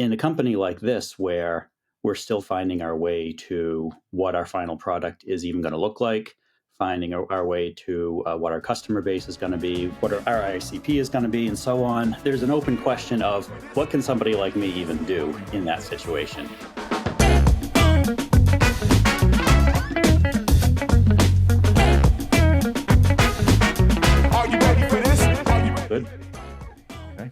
in a company like this, where we're still finding our way to what our final product is even going to look like, finding our way to what our customer base is going to be, what our ICP is going to be, and so on, there's an open question of what can somebody like me even do in that situation? Are you ready for this? Good. Okay.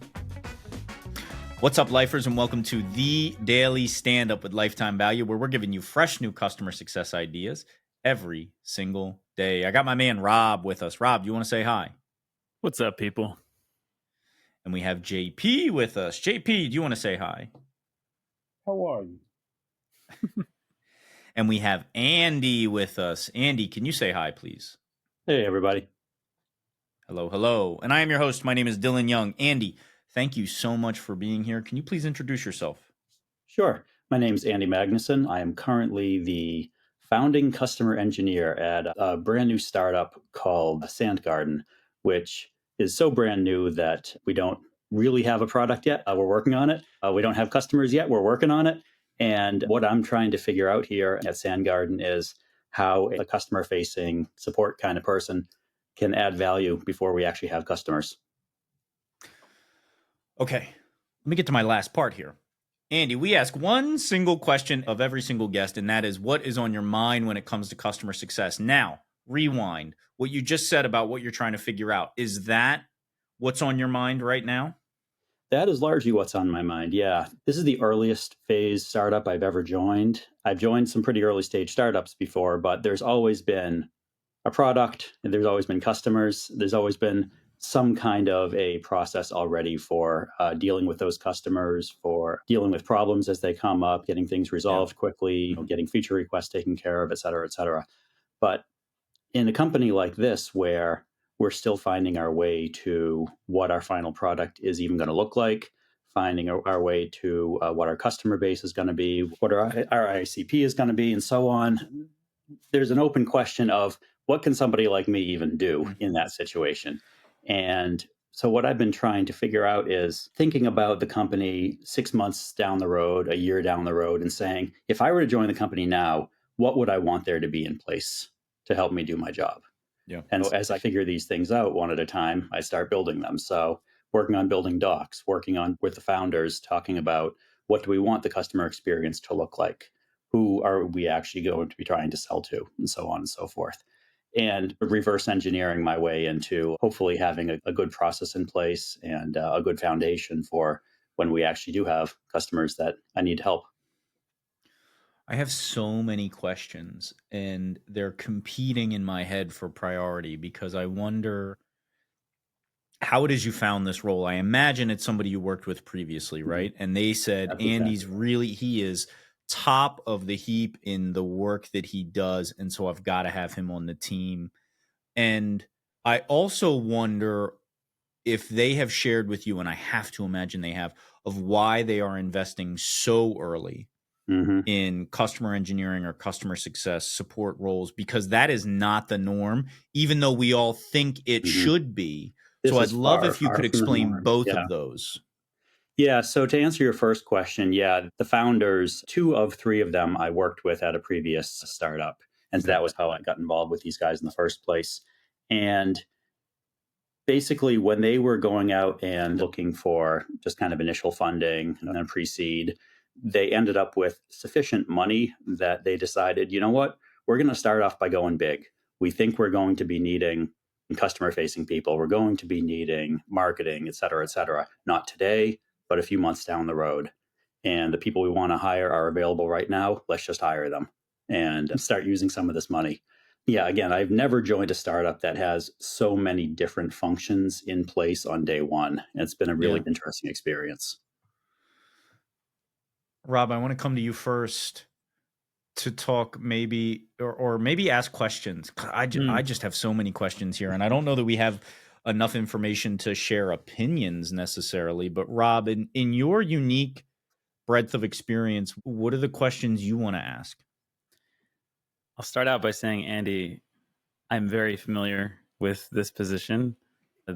What's up, lifers, and welcome to the Daily Stand-Up with Lifetime Value, where we're giving you fresh new customer success ideas every single day. I got my man Rob with us. Rob, do you want to say hi? What's up, people? And we have JP with us. JP, do you want to say hi? How are you? And we have Andy with us. Andy, can you say hi, please? Hey, everybody. Hello, hello. And I am your host. My name is Dylan Young. Andy, thank you so much for being here. Can you please introduce yourself? Sure. My name is Andy Magnusson. I am currently the founding customer engineer at a brand new startup called Sandgarden, which is so brand new that we don't really have a product yet. We're working on it. We don't have customers yet. We're working on it. And what I'm trying to figure out here at Sandgarden is how a customer-facing support kind of person can add value before we actually have customers. Okay, let me get to my last part here. Andy, we ask one single question of every single guest, and that is, what is on your mind when it comes to customer success? Now, rewind. What you just said about what you're trying to figure out, is that what's on your mind right now? That is largely what's on my mind, yeah. This is the earliest phase startup I've ever joined. I've joined some pretty early stage startups before, but there's always been a product, and there's always been customers, there's always been some kind of a process already for dealing with those customers, for dealing with problems as they come up, getting things resolved quickly, getting feature requests taken care of, et cetera, et cetera. But in a company like this, where we're still finding our way to what our final product is even going to look like, finding our way to what our customer base is going to be, what our ICP is going to be, and so on, there's an open question of what can somebody like me even do in that situation? And so what I've been trying to figure out is thinking about the company 6 months down the road, a year down the road, and saying, if I were to join the company now, what would I want there to be in place to help me do my job? Yeah. And so as I figure these things out one at a time, I start building them. So working on building docs, working on with the founders, talking about what do we want the customer experience to look like? Who are we actually going to be trying to sell to? And so on and so forth. And reverse engineering my way into hopefully having a good process in place and a good foundation for when we actually do have customers that I need help. I have so many questions, and they're competing in my head for priority because I wonder how it is you found this role. I imagine it's somebody you worked with previously, right? And they said, That's Andy's exactly really, he is top of the heap in the work that he does. And so I've got to have him on the team. And I also wonder if they have shared with you, and I have to imagine they have, of why they are investing so early in customer engineering or customer success support roles, because that is not the norm, even though we all think it should be. This so I'd is love far, if you far could from the explain norm. both Yeah. of those. Yeah. So to answer your first question, yeah, the founders, 2 of 3 of them I worked with at a previous startup. And that was how I got involved with these guys in the first place. And basically, when they were going out and looking for just kind of initial funding and then pre-seed, they ended up with sufficient money that they decided, you know what, we're going to start off by going big. We think we're going to be needing customer-facing people. We're going to be needing marketing, et cetera, et cetera. Not today, but a few months down the road. And the people we want to hire are available right now. Let's just hire them and start using some of this money. Yeah, again, I've never joined a startup that has so many different functions in place on day one. It's been a really interesting experience. Rob, I want to come to you first to talk maybe, or maybe ask questions. I just have so many questions here, and I don't know that we have enough information to share opinions necessarily. But Rob, in your unique breadth of experience, what are the questions you want to ask? I'll start out by saying, Andy, I'm very familiar with this position.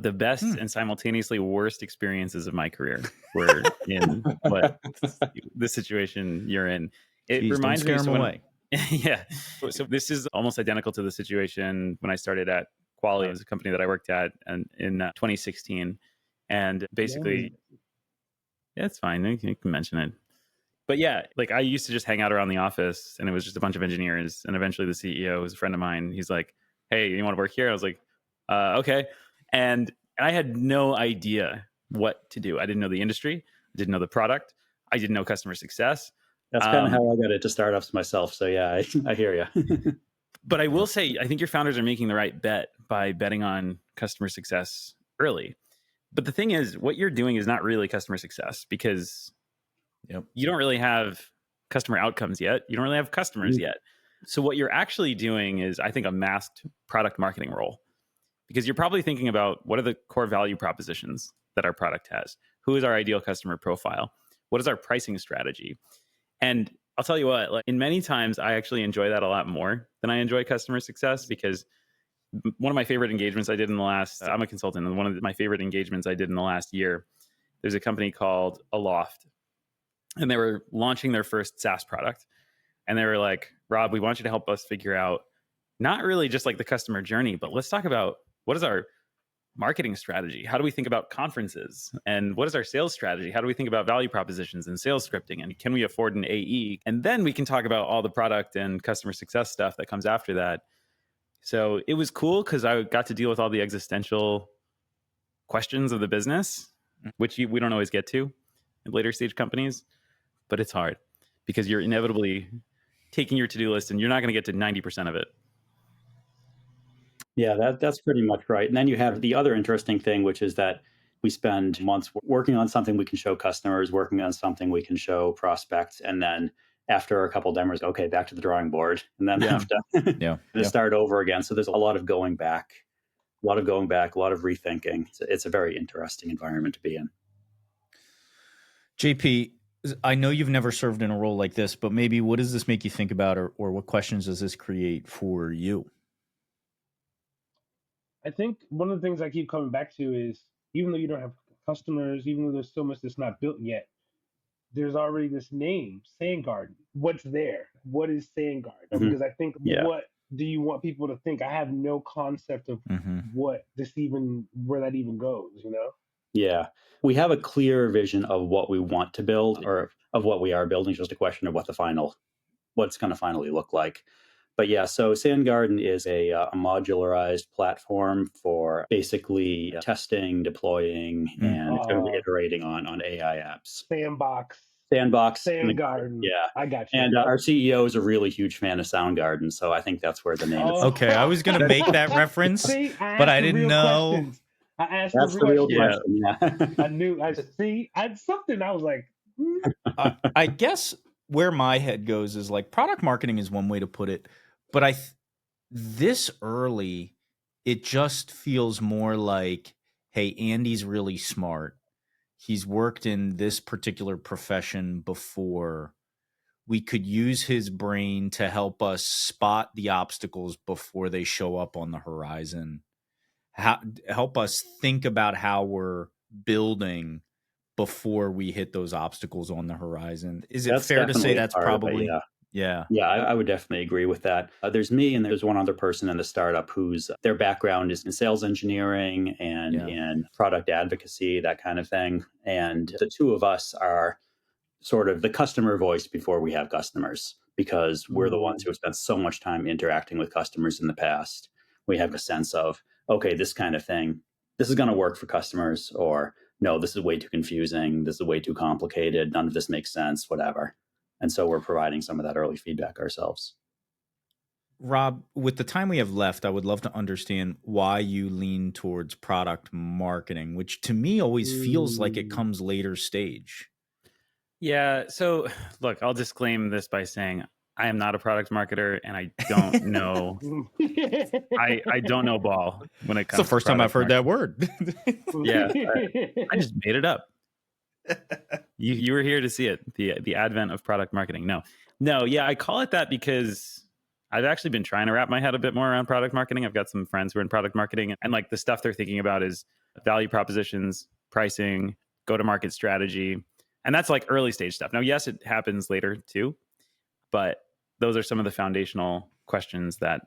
The best and simultaneously worst experiences of my career were in the situation you're in. It Jeez, reminds me don't of scare 'em when, away. yeah. So this is almost identical to the situation when I started at Quali. It was a company that I worked at in 2016. And basically, yeah, it's fine. You can mention it. But yeah, like I used to just hang out around the office and it was just a bunch of engineers. And eventually the CEO was a friend of mine. He's like, hey, you want to work here? I was like, okay. And I had no idea what to do. I didn't know the industry. I didn't know the product. I didn't know customer success. That's kind of how I got into startups myself. So yeah, I hear you. But I will say, I think your founders are making the right bet by betting on customer success early. But the thing is, what you're doing is not really customer success because you don't really have customer outcomes yet. You don't really have customers yet. So what you're actually doing is, I think, a masked product marketing role. Because you're probably thinking about what are the core value propositions that our product has? Who is our ideal customer profile? What is our pricing strategy? And I'll tell you what, like in many times, I actually enjoy that a lot more than I enjoy customer success because one of my favorite engagements I did in the last, I'm a consultant, and one of my favorite engagements I did in the last year, there's a company called Aloft, and they were launching their first SaaS product. And they were like, Rob, we want you to help us figure out not really just like the customer journey, but let's talk about what is our marketing strategy? How do we think about conferences? And what is our sales strategy? How do we think about value propositions and sales scripting? And can we afford an AE? And then we can talk about all the product and customer success stuff that comes after that. So it was cool because I got to deal with all the existential questions of the business, which we don't always get to in later stage companies, but it's hard because you're inevitably taking your to-do list and you're not going to get to 90% of it. Yeah, that's pretty much right. And then you have the other interesting thing, which is that we spend months working on something we can show customers, working on something we can show prospects, and then after a couple of demos, okay, back to the drawing board, and then have to start over again. So there's a lot of going back, a lot of rethinking. It's a very interesting environment to be in. JP, I know you've never served in a role like this, but maybe what does this make you think about, or what questions does this create for you? I think one of the things I keep coming back to is even though you don't have customers, even though there's so much that's not built yet, there's already this name, Sandgarden. What's there? What is Sandgarden? Because I think, what do you want people to think? I have no concept of where that even goes, you know? Yeah, we have a clear vision of what we want to build or of what we are building. It's just a question of what's going to finally look like. But yeah, so Sandgarden is a modularized platform for basically testing, deploying, and kind of iterating on AI apps. Sandbox. Sandgarden. Yeah. I got you. And our CEO is a really huge fan of Soundgarden, so I think that's where the name is. Okay, I was going to make that reference, but I didn't know. Questions. I asked that's the real question. Yeah. I knew. I had something. I was like, I guess where my head goes is like product marketing is one way to put it, but this early, it just feels more like, hey, Andy's really smart. He's worked in this particular profession before. We could use his brain to help us spot the obstacles before they show up on the horizon. Help us think about how we're building before we hit those obstacles on the horizon. Is it fair to say that's probably... Yeah, I would definitely agree with that. There's me and there's one other person in the startup whose their background is in sales engineering and in product advocacy, that kind of thing. And the two of us are sort of the customer voice before we have customers, because we're the ones who have spent so much time interacting with customers in the past. We have a sense of, okay, this kind of thing, this is going to work for customers, or no, this is way too confusing. This is way too complicated. None of this makes sense, whatever. And so we're providing some of that early feedback ourselves. Rob, with the time we have left, I would love to understand why you lean towards product marketing, which to me always feels like it comes later stage. Yeah. So look, I'll disclaim this by saying I am not a product marketer and I don't know. I don't know ball when it comes to It's the first time I've heard that word. Yeah. I just made it up. You were here to see it, the advent of product marketing. No, yeah, I call it that because I've actually been trying to wrap my head a bit more around product marketing. I've got some friends who are in product marketing, and like the stuff they're thinking about is value propositions, pricing, go-to-market strategy. And that's like early stage stuff. Now, yes, it happens later too, but those are some of the foundational questions that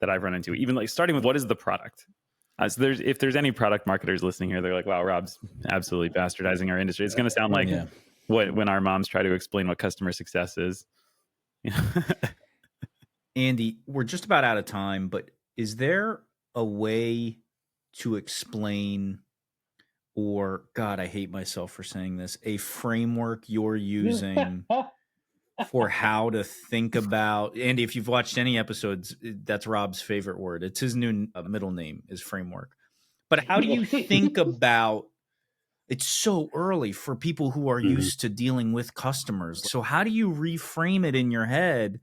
I've run into, even like starting with what is the product? So if there's any product marketers listening here, they're like, wow, Rob's absolutely bastardizing our industry. It's going to sound like when our moms try to explain what customer success is. Andy, we're just about out of time, but is there a way to explain, or God, I hate myself for saying this, a framework you're using for how to think about, Andy, if you've watched any episodes, that's Rob's favorite word. It's his new middle name is framework. But how do you think about, it's so early for people who are used to dealing with customers. So how do you reframe it in your head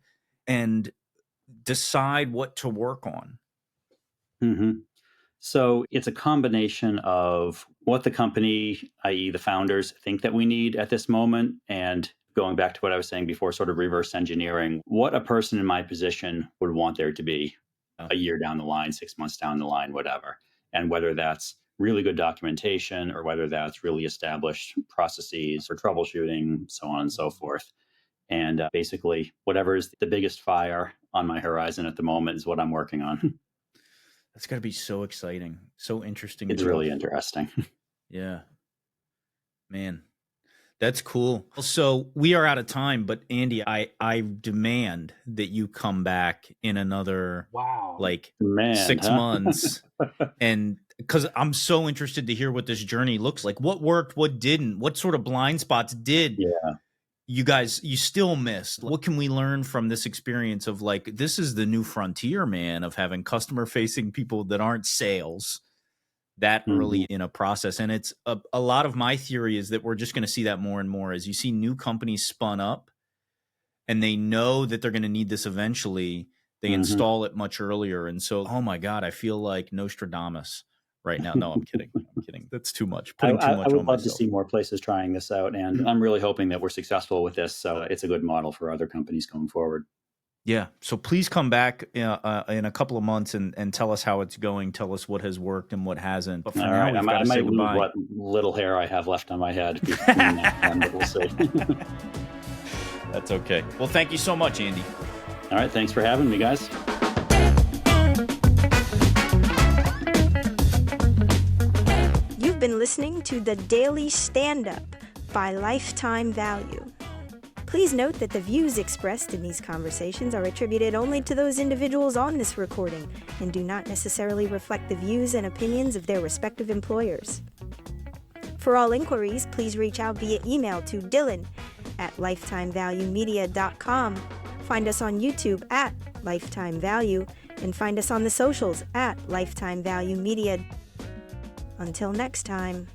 and decide what to work on? So it's a combination of what the company, i.e. the founders, think that we need at this moment, and going back to what I was saying before, sort of reverse engineering what a person in my position would want there to be a year down the line, 6 months down the line, whatever. And whether that's really good documentation or whether that's really established processes for troubleshooting, so on and so forth. And basically, whatever is the biggest fire on my horizon at the moment is what I'm working on. That's got to be so exciting, so interesting. It's really interesting. Yeah, man, that's cool. So we are out of time, but Andy, I demand that you come back in another 6 months, and because I'm so interested to hear what this journey looks like. What worked, what didn't, what sort of blind spots did you still missed? What can we learn from this experience of like, this is the new frontier, man, of having customer facing people that aren't sales that early in a process. And it's a lot of my theory is that we're just going to see that more and more as you see new companies spun up and they know that they're going to need this eventually. They install it much earlier. And so, oh my God, I feel like Nostradamus right now. No, I'm kidding. I'm kidding. That's too much. Putting too much I would on love myself. to see more places trying this out. And I'm really hoping that we're successful with this. So it's a good model for other companies going forward. Yeah. So please come back in a couple of months and tell us how it's going. Tell us what has worked and what hasn't. But for now, right. we've I got to say might lose goodbye. what little hair I have left on my head. But we'll see. That's okay. Well, thank you so much, Andy. All right. Thanks for having me, guys. You've been listening to the Daily Stand-Up by Lifetime Value. Please note that the views expressed in these conversations are attributed only to those individuals on this recording and do not necessarily reflect the views and opinions of their respective employers. For all inquiries, please reach out via email to dylan@lifetimevaluemedia.com. Find us on YouTube @Lifetime Value and find us on the socials @Lifetime Value Media. Until next time.